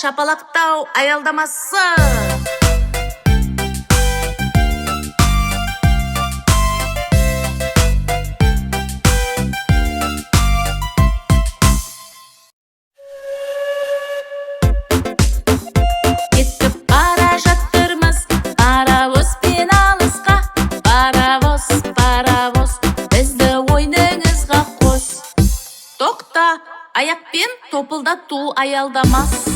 Шапалақтау аялдамасы. Кетіп бара жаттырмыз паровозбен алысқа. Паровоз, паровоз, бізді ойныңызға қос. Тоқта, аяқпен топылдату аялдамасы.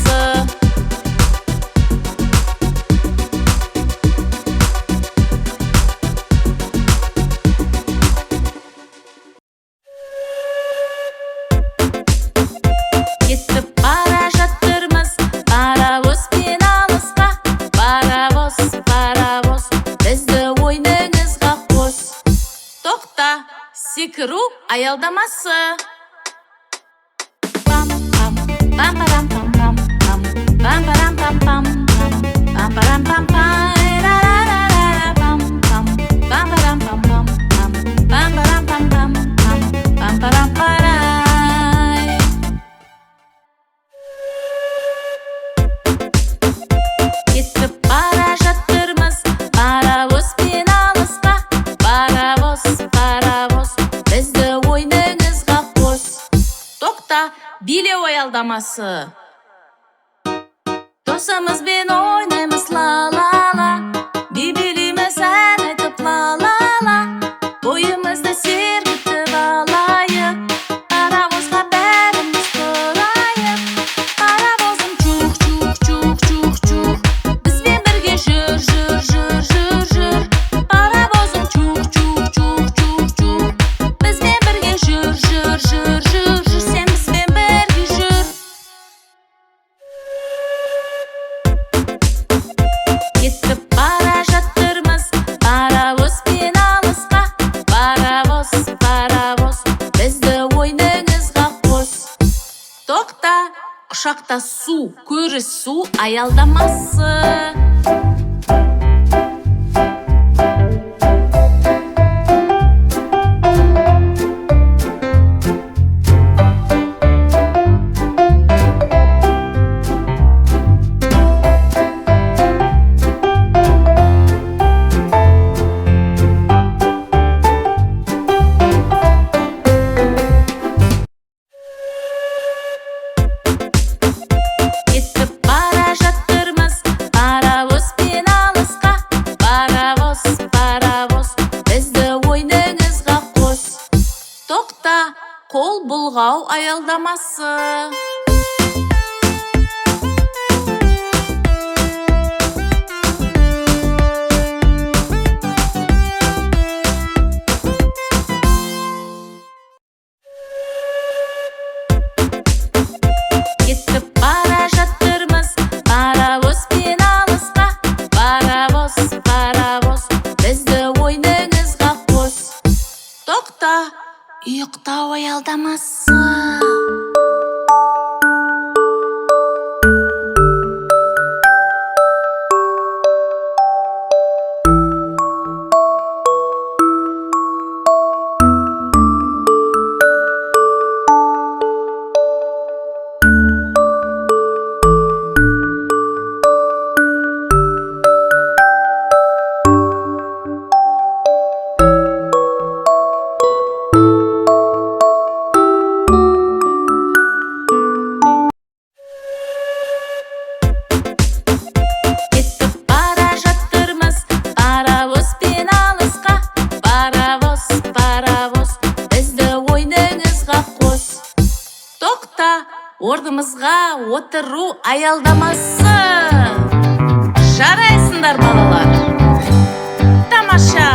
Кетіп бара жаттырмыз паровозбен алысқа. Паровоз, паровоз, бізді ойныңызға қос. Тоқта, секіру аялдамасы. Кетіп бара жаттырмыз паровозбен алысқа. Паровоз, паровоз, бізді ойныңызға қос. Тоқта, билеу аялдамасы. Досымызбен ойнаймыз ла-ла-ла. Би-билейміз ән айтып ла-ла-ла. Бойымызды сергітіп алайық. Паровозға бәріміз тұрайық. Паровозым чух-чух-чух-чух-чух. Бізбен бірге жүр, жүр, жүр, жүр, жүр. Паровозым чух-чух-чух-чух-чух. Бізбен бірге жүр, жүр, жүр, жүр, жүр. Сен бізбен бірге жүр. Кетіп бара жаттырмыз паровозбен алысқа. Паровоз, паровоз, бізді ойныңызға қос. Тоқта, ұшақта су, көрісу аялдамасы. Кетіп бара жаттырмыз паровозбен алысқа. Паровоз, паровоз, бізді ойныңызға қос. Тоқта, қол бұлғау аялдамасы. Кетіп бара жаттырмыз паровозбен алысқа. Паровоз, паровоз, бізді ойныңызға қос. Тоқта, ұйықтау аялдамасы. Кетіп бара жаттырмыз паровозбен алысқа. Паровоз, паровоз, бізді ойныңызға қос. Тоқта, орнымызға отыру аялдамасы. Жарайсыңдар балалар. Тамаша.